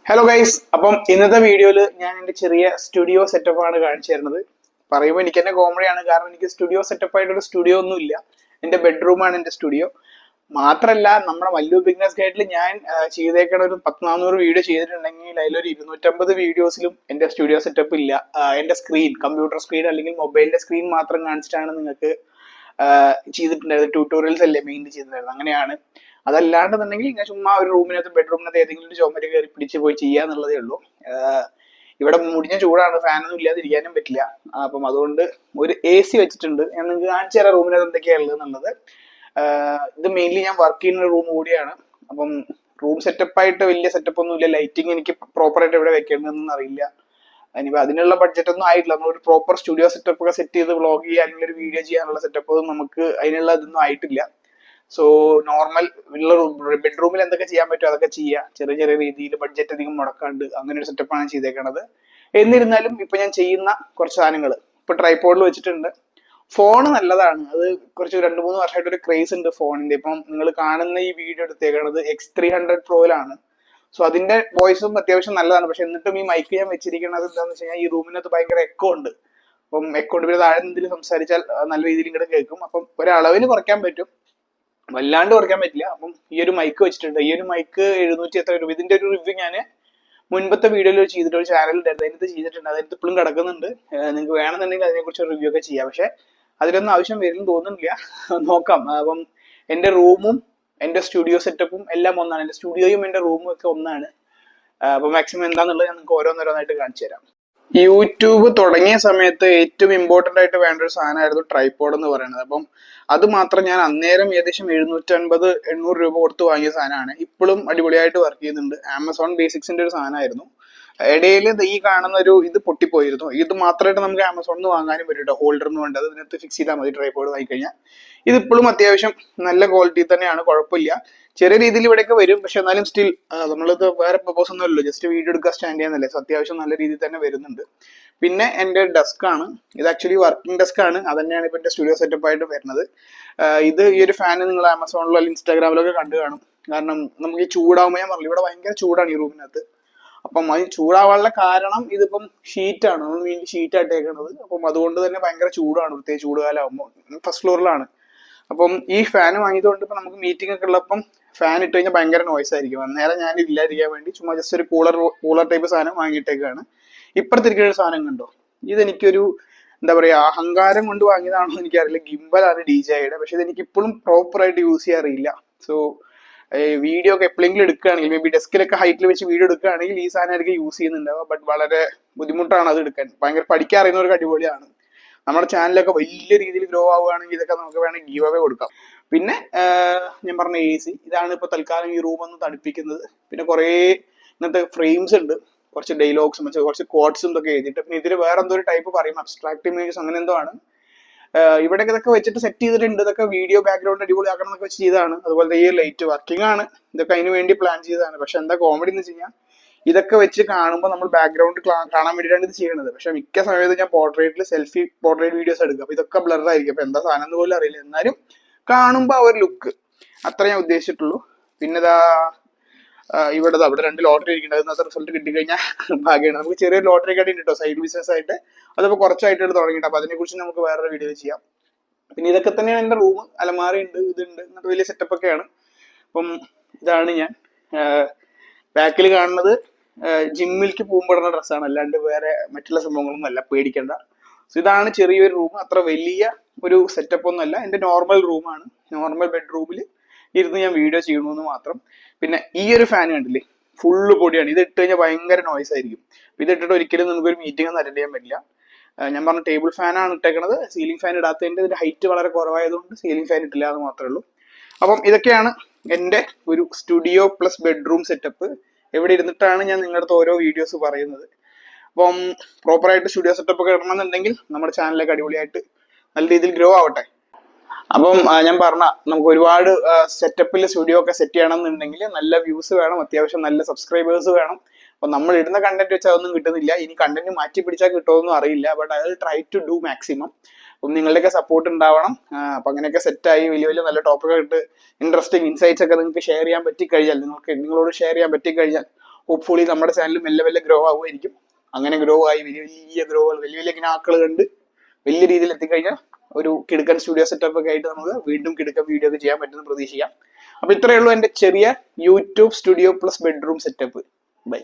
Hello guys, അപ്പം ഇന്നത്തെ വീഡിയോയിൽ ഞാൻ എൻ്റെ ചെറിയ സ്റ്റുഡിയോ സെറ്റപ്പ് ആണ് കാണിച്ചു തരുന്നത്. പറയുമ്പോൾ എനിക്ക് തന്നെ കോമഡിയാണ്, കാരണം എനിക്ക് സ്റ്റുഡിയോ സെറ്റപ്പ് ആയിട്ടൊരു സ്റ്റുഡിയോ ഒന്നും ഇല്ല. എൻ്റെ ബെഡ്റൂമാണ് എൻ്റെ സ്റ്റുഡിയോ. മാത്രമല്ല, നമ്മുടെ മല്ലു ബിഗ്നസ് ഗൈഡിൽ ഞാൻ ചെയ്തേക്കണ ഒരു 10-400 വീഡിയോ ചെയ്തിട്ടുണ്ടെങ്കിൽ അതിലൊരു 250 വീഡിയോസിലും എൻ്റെ സ്റ്റുഡിയോ സെറ്റപ്പ് ഇല്ല. എൻ്റെ സ്ക്രീൻ, കമ്പ്യൂട്ടർ സ്ക്രീൻ അല്ലെങ്കിൽ മൊബൈലിന്റെ സ്ക്രീൻ മാത്രം കാണിച്ചിട്ടാണ് നിങ്ങൾക്ക് ചെയ്തിട്ടുണ്ടായിരുന്നത്. ട്യൂട്ടോറിയൽസ് അല്ലേ മെയിൻലി ചെയ്തിട്ടുണ്ടായിരുന്നത്. അങ്ങനെയാണ്. അതല്ലാണ്ടെന്നുണ്ടെങ്കിൽ ഇങ്ങനെ ചുമ്മാ ഒരു റൂമിനകത്ത് ബെഡ്റൂമിനകത്ത് ഏതെങ്കിലും ഒരു ചുമര് കയറി പിടിച്ച് പോയി ചെയ്യാന്നുള്ളതേ ഉള്ളൂ. ഇവിടെ മുടിഞ്ഞ ചൂടാണ്, ഫാനൊന്നും ഇല്ലാതിരിക്കാനും പറ്റില്ല. അപ്പം അതുകൊണ്ട് ഒരു AC വെച്ചിട്ടുണ്ട്. ഞാൻ നിങ്ങൾക്ക് കാണിച്ചു തരാം റൂമിനകത്ത് എന്തൊക്കെയാണ് ഉള്ളത് എന്നുള്ളത്. ഇത് മെയിൻലി ഞാൻ വർക്ക് ചെയ്യുന്ന റൂം കൂടിയാണ്. അപ്പം റൂം സെറ്റപ്പ് ആയിട്ട് വലിയ സെറ്റപ്പ് ഒന്നും ഇല്ല. ലൈറ്റിംഗ് എനിക്ക് പ്രോപ്പർ ആയിട്ട് എവിടെ വെക്കേണ്ടതെന്നൊന്നും അറിയില്ല. ഇനിയിപ്പോ അതിനുള്ള ബഡ്ജറ്റ് ഒന്നും ആയിട്ടില്ല. നമ്മളൊരു പ്രോപ്പർ സ്റ്റുഡിയോ സെറ്റപ്പ് ഒക്കെ സെറ്റ് ചെയ്ത് വ്ളോഗ് ചെയ്യുക അല്ലെങ്കിൽ ഒരു വീഡിയോ ചെയ്യാനുള്ള സെറ്റപ്പ് ഒന്നും നമുക്ക് അതിനുള്ള ഇതൊന്നും ആയിട്ടില്ല. സോ നോർമൽ ഉള്ള ബെഡ്റൂമിൽ എന്തൊക്കെ ചെയ്യാൻ പറ്റുമോ അതൊക്കെ ചെയ്യുക. ചെറിയ ചെറിയ രീതിയിൽ ബഡ്ജറ്റ് അധികം മുടക്കാണ്ട് അങ്ങനെ ഒരു സെറ്റപ്പാണ് ചെയ്തേക്കണത്. എന്നിരുന്നാലും ഇപ്പൊ ഞാൻ ചെയ്യുന്ന കുറച്ച് സാധനങ്ങൾ ഇപ്പൊ ട്രൈപോഡിൽ വെച്ചിട്ടുണ്ട്. ഫോൺ നല്ലതാണ്, അത് കുറച്ച് 2-3 വർഷമായിട്ട് ഒരു ക്രേസ് ഉണ്ട് ഫോണിന്റെ. ഇപ്പം നിങ്ങൾ കാണുന്ന ഈ വീഡിയോ എടുത്തേക്കണത് X300 Proയിലാണ്. സോ അതിന്റെ വോയിസും അത്യാവശ്യം നല്ലതാണ്. പക്ഷെ എന്നിട്ടും ഈ മൈക്ക് ഞാൻ വെച്ചിരിക്കുന്നത് എന്താണെന്ന് വെച്ച് കഴിഞ്ഞാൽ ഈ റൂമിനകത്ത് ഭയങ്കര എക്കോ ഉണ്ട്. അപ്പം എക്കോ ഉണ്ട്, പിന്നെ താഴെ എന്തെങ്കിലും സംസാരിച്ചാൽ നല്ല രീതിയിൽ ഇങ്ങോട്ട് കേൾക്കും. അപ്പം ഒരളവിന് കുറയ്ക്കാൻ പറ്റും, വല്ലാണ്ട് കുറയ്ക്കാൻ പറ്റില്ല. അപ്പം ഈ ഒരു മൈക്ക് വെച്ചിട്ടുണ്ട്. ഈ ഒരു മൈക്ക് 700 എത്ര രൂപ. ഇതിന്റെ ഒരു റിവ്യൂ ഞാൻ മുൻപത്തെ വീഡിയോയിൽ ചെയ്തിട്ട് ഒരു ചാനലിൽ അതിനകത്ത് ചെയ്തിട്ടുണ്ട്. അതിനകത്ത് ഇപ്പോഴും കിടക്കുന്നുണ്ട്. നിങ്ങൾക്ക് വേണമെന്നുണ്ടെങ്കിൽ അതിനെക്കുറിച്ച് റിവ്യൂ ഒക്കെ ചെയ്യാം. പക്ഷെ അതിലൊന്നും ആവശ്യം വരും തോന്നുന്നില്ല. നോക്കാം. അപ്പം എൻ്റെ റൂമും എൻ്റെ സ്റ്റുഡിയോ സെറ്റപ്പും എല്ലാം ഒന്നാണ്. എൻ്റെ സ്റ്റുഡിയോയും എൻ്റെ റൂമും ഒക്കെ ഒന്നാണ്. അപ്പൊ മാക്സിമം എന്താന്നുള്ളത് ഞാൻ നിങ്ങൾക്ക് ഓരോന്നോരോന്നായിട്ട് കാണിച്ചു തരാം. യൂട്യൂബ് തുടങ്ങിയ സമയത്ത് ഏറ്റവും ഇമ്പോർട്ടന്റ് ആയിട്ട് വേണ്ട ഒരു സാധനമായിരുന്നു ട്രൈപോഡ് എന്ന് പറയുന്നത്. അപ്പം അത് മാത്രം ഞാൻ അന്നേരം ഏകദേശം 750-800 രൂപ കൊടുത്ത് വാങ്ങിയ സാധനമാണ്. ഇപ്പോഴും അടിപൊളിയായിട്ട് വർക്ക് ചെയ്യുന്നുണ്ട്. ആമസോൺ ബേസിക്സിന്റെ ഒരു സാധനമായിരുന്നു. ഇടയിൽ ഈ കാണുന്ന ഒരു ഇത് പൊട്ടിപ്പോയിരുന്നു. ഇത് മാത്രമായിട്ട് നമുക്ക് ആമസോണിൽ നിന്ന് വാങ്ങാനും പറ്റും കേട്ടോ. ഹോൾഡർ എന്ന് വേണ്ടത് ഇതിനകത്ത് ഫിക്സ് ചെയ്താൽ മതി ട്രൈപോഡ് വാങ്ങിക്കഴിഞ്ഞാൽ. ഇതിപ്പോഴും അത്യാവശ്യം നല്ല ക്വാളിറ്റി തന്നെയാണ്, കുഴപ്പമില്ല. ചെറിയ രീതിയിൽ ഇവിടെയൊക്കെ വരും, പക്ഷെ എന്നാലും സ്റ്റിൽ നമ്മളിത് വേറെ പർപ്പസ് ഒന്നും അല്ലല്ലോ, ജസ്റ്റ് വീഡിയോ എടുക്കുക, സ്റ്റാൻഡ് ചെയ്യാന്നല്ലേ. സോ അത്യാവശ്യം നല്ല രീതിയിൽ തന്നെ വരുന്നുണ്ട്. പിന്നെ എൻ്റെ ഡെസ്ക് ആണ് ഇത്. ആക്ച്വലി വർക്കിംഗ് ഡെസ്ക് ആണ്. അത് തന്നെയാണ് ഇപ്പൊ എൻ്റെ സ്റ്റുഡിയോ സെറ്റപ്പ് ആയിട്ട് വരുന്നത്. ഇത് ഈ ഒരു ഫാന് നിങ്ങൾ ആമസോണിലോ അല്ലെങ്കിൽ ഇൻസ്റ്റാഗ്രാമിലൊക്കെ കണ്ടു കാണും. കാരണം നമുക്ക് ഈ ചൂടാവുമ്പോൾ, ഞാൻ പറഞ്ഞു ഇവിടെ ഭയങ്കര ചൂടാണ് ഈ റൂമിനകത്ത്. അപ്പം അത് ചൂടാവാനുള്ള കാരണം ഇതിപ്പം ഷീറ്റാണ്, നമ്മൾ വീണ്ടും ഷീറ്റ് ആയിട്ടേക്കണത്. അപ്പം അതുകൊണ്ട് തന്നെ ഭയങ്കര ചൂടാണ്, പ്രത്യേകിച്ച് ചൂടുകാലം ആകുമ്പോൾ. ഫസ്റ്റ് ഫ്ലോറിലാണ്. അപ്പം ഈ ഫാൻ വാങ്ങിയതുകൊണ്ട് ഇപ്പൊ നമുക്ക് മീറ്റിംഗ് ഒക്കെ ഉള്ളപ്പം ഫാൻ ഇട്ട് കഴിഞ്ഞാൽ ഭയങ്കര നോയ്സ് ആയിരിക്കും. അന്നേരം ഞാൻ ഇല്ലാതിരിക്കാൻ വേണ്ടി ചുമ്മാ ജസ്റ്റ് ഒരു കൂളർ ടൈപ്പ് സാധനം വാങ്ങിയിട്ടേക്കാണ്. ഇപ്പുറത്തിരിക്കുന്ന ഒരു സാധനം കണ്ടോ, ഇതെനിക്കൊരു എന്താ പറയാ അഹങ്കാരം കൊണ്ട് വാങ്ങിയതാണോ എനിക്കറിയില്ല. ഗിംബലാണ് DJIയുടെ. പക്ഷെ ഇതെനിക്ക് ഇപ്പോഴും പ്രോപ്പർ ആയിട്ട് യൂസ് ചെയ്യാറില്ല. സോ വീഡിയോ ഒക്കെ എപ്പോഴെങ്കിലും എടുക്കുകയാണെങ്കിൽ, മേ ബി ഡെസ്കിലൊക്കെ ഹൈറ്റിൽ വെച്ച് വീഡിയോ എടുക്കുകയാണെങ്കിൽ ഈ സാധനം എനിക്ക് യൂസ് ചെയ്യുന്നുണ്ടാവുക. ബട്ട് വളരെ ബുദ്ധിമുട്ടാണ് അത് എടുക്കാൻ. ഭയങ്കര പഠിക്കാൻ അറിയുന്നവർക്ക് അടിപൊളിയാണ്. നമ്മുടെ ചാനലൊക്കെ വലിയ രീതിയിൽ ഗ്രോ ആവുകയാണെങ്കിൽ ഇതൊക്കെ നമുക്ക് വേണമെങ്കിൽ ഗീവ് അവേ കൊടുക്കാം. പിന്നെ ഞാൻ പറഞ്ഞ AC ഇതാണ് ഇപ്പൊ തൽക്കാലം ഈ റൂം ഒന്ന് തണുപ്പിക്കുന്നത്. പിന്നെ കുറേ ഇങ്ങനത്തെ ഫ്രെയിംസ് ഉണ്ട്, കുറച്ച് ഡയലോഗ്സും കുറച്ച് കോട്സും ഇതൊക്കെ എഴുതിയിട്ട്. പിന്നെ ഇതിൽ വേറെ എന്തോ ഒരു ടൈപ്പ് പറയും, അബ്സ്ട്രാക്ട് ഇമേജസ് അങ്ങനെ എന്തോ ആണ്. ഇവിടെ ഇതൊക്കെ വെച്ചിട്ട് സെറ്റ് ചെയ്തിട്ടുണ്ട്. ഇതൊക്കെ വീഡിയോ ബാക്ക്ഗ്രൗണ്ട് അടിപൊളിയാക്കണം എന്നൊക്കെ വെച്ച് ചെയ്തതാണ്. അതുപോലെ ഈ ലൈറ്റ് വർക്കിംഗ് ആണ്. ഇതൊക്കെ അതിന് വേണ്ടി പ്ലാൻ ചെയ്തതാണ്. പക്ഷെ എന്താ കോമഡി എന്ന് വെച്ച് കഴിഞ്ഞാൽ ഇതൊക്കെ വെച്ച് കാണുമ്പോൾ നമ്മൾ ബാക്ക്ഗ്രൗണ്ട് കാണാൻ വേണ്ടിയിട്ടാണ് ഇത് ചെയ്യുന്നത്. പക്ഷെ മിക്ക സമയത്ത് ഞാൻ പോർട്രേറ്റിൽ സെൽഫി പോർട്രേറ്റ് വീഡിയോസ് എടുക്കും. അപ്പൊ ഇതൊക്കെ ബ്ലർ ആയിരിക്കും. അപ്പൊ എന്താ സാധനം എന്ന് പോലും അറിയില്ല. എന്നാലും കാണുമ്പോൾ ആ ഒരു ലുക്ക് അത്ര ഞാൻ ഉദ്ദേശിച്ചിട്ടുള്ളൂ. പിന്നെ ഇവിടെ 2 ലോട്ടറി ഇരിക്കുന്നുണ്ട്. അതിനകത്ത് റിസൾട്ട് കിട്ടിക്കഴിഞ്ഞാൽ ഭാഗ്യമാണ്. നമുക്ക് ചെറിയൊരു ലോട്ടറി കാർഡ് ഉണ്ട് കേട്ടോ, സൈഡ് ബിസിനസ് ആയിട്ട്. അതിപ്പോൾ കുറച്ചായിട്ട് തുടങ്ങിയിട്ട്. അപ്പൊ അതിനെക്കുറിച്ച് നമുക്ക് വേറൊരു വീഡിയോ ചെയ്യാം. പിന്നെ ഇതൊക്കെ തന്നെയാണ് എൻ്റെ റൂം. അലമാറി ഉണ്ട്, ഇതുണ്ട്, എന്നിട്ട് വലിയ സെറ്റപ്പ് ഒക്കെയാണ്. അപ്പം ഇതാണ് ഞാൻ ബാക്കിൽ കാണുന്നത്. ജിമ്മിലേക്ക് പോകുമ്പോഴുള്ള ഡ്രസ്സാണ്, അല്ലാണ്ട് വേറെ മറ്റുള്ള സംഭവങ്ങളൊന്നും അല്ല, പേടിക്കേണ്ട. സോ ഇതാണ് ചെറിയൊരു റൂം. അത്ര വലിയ ഒരു സെറ്റപ്പ് ഒന്നും അല്ല. എൻ്റെ നോർമൽ റൂമാണ്. നോർമൽ ബെഡ്റൂമിൽ ഇരുന്ന് ഞാൻ വീഡിയോ ചെയ്യണമെന്ന് മാത്രം. പിന്നെ ഈ ഒരു ഫാൻ കണ്ടില്ലേ, ഫുള്ള് പൊടിയാണ്. ഇത് ഇട്ട് കഴിഞ്ഞാൽ ഭയങ്കര നോയ്സ് ആയിരിക്കും. ഇത് ഇട്ടിട്ട് ഒരിക്കലും നമുക്കൊരു മീറ്റിംഗ് ഒന്നും അറ്റൻഡ് ചെയ്യാൻ പറ്റില്ല. ഞാൻ പറഞ്ഞ ടേബിൾ ഫാനാണ് ഇട്ടേക്കണത്. സീലിംഗ് ഫാൻ ഇടാത്തതിൻ്റെ ഇതിന്റെ ഹൈറ്റ് വളരെ കുറവായതുകൊണ്ട് സീലിംഗ് ഫാൻ ഇട്ടില്ല എന്ന് മാത്രമേ ഉള്ളൂ. അപ്പം ഇതൊക്കെയാണ് എൻ്റെ ഒരു സ്റ്റുഡിയോ പ്ലസ് ബെഡ്റൂം സെറ്റപ്പ്. എവിടെ ഇരുന്നിട്ടാണ് ഞാൻ നിങ്ങളുടെ അടുത്ത് ഓരോ വീഡിയോസ് പറയുന്നത്. അപ്പം പ്രോപ്പറായിട്ട് സ്റ്റുഡിയോ സെറ്റപ്പ് ഒക്കെ ഇടണമെന്നുണ്ടെങ്കിൽ നമ്മുടെ ചാനലൊക്കെ അടിപൊളിയായിട്ട് നല്ല രീതിയിൽ ഗ്രോ ആവട്ടെ. അപ്പം ഞാൻ പറഞ്ഞ നമുക്ക് ഒരുപാട് സെറ്റപ്പിൽ സ്റ്റുഡിയോ ഒക്കെ സെറ്റ് ചെയ്യണമെന്നുണ്ടെങ്കിൽ നല്ല വ്യൂസ് വേണം, അത്യാവശ്യം നല്ല സബ്സ്ക്രൈബേഴ്സ് വേണം. അപ്പൊ നമ്മൾ ഇടുന്ന കണ്ടന്റ് വെച്ചാൽ അതൊന്നും കിട്ടുന്നില്ല. ഇനി കണ്ടന്റ് മാറ്റി പിടിച്ചാൽ കിട്ടുമെന്നും അറിയില്ല. But I will try to do maximum. അപ്പം നിങ്ങളുടെയൊക്കെ സപ്പോർട്ട് ഉണ്ടാവണം. അപ്പൊ അങ്ങനെയൊക്കെ സെറ്റായി വലിയ വലിയ നല്ല ടോപ്പിക്കൊക്കെ ഇട്ട് ഇൻട്രസ്റ്റിംഗ് ഇൻസൈറ്റ്സ് ഒക്കെ നിങ്ങൾക്ക് ഷെയർ ചെയ്യാൻ പറ്റിക്കഴിഞ്ഞാൽ, നിങ്ങളോട് ഷെയർ ചെയ്യാൻ പറ്റിക്കഴിഞ്ഞാൽ ഹോപ്പ്ഫുള്ളി നമ്മുടെ ചാനൽ മെല്ലെ മെല്ലെ ഗ്രോ ആവുമായിരിക്കും. അങ്ങനെ ഗ്രോ ആയി വലിയ വലിയ ഗ്രോകൾ, വലിയ വലിയ ഗ്നാക്കൾ കണ്ട് വലിയ രീതിയിൽ എത്തിക്കഴിഞ്ഞാൽ ഒരു കിടുക്കൻ സ്റ്റുഡിയോ സെറ്റപ്പ് ഒക്കെ ആയിട്ട് നമുക്ക് വീണ്ടും കിടുക്കൻ വീഡിയോ ഒക്കെ ചെയ്യാൻ പറ്റുന്ന പ്രതീക്ഷിക്കാം. അപ്പൊ ഇത്രയേ ഉള്ളൂ എൻ്റെ ചെറിയ YouTube studio plus bedroom setup. By.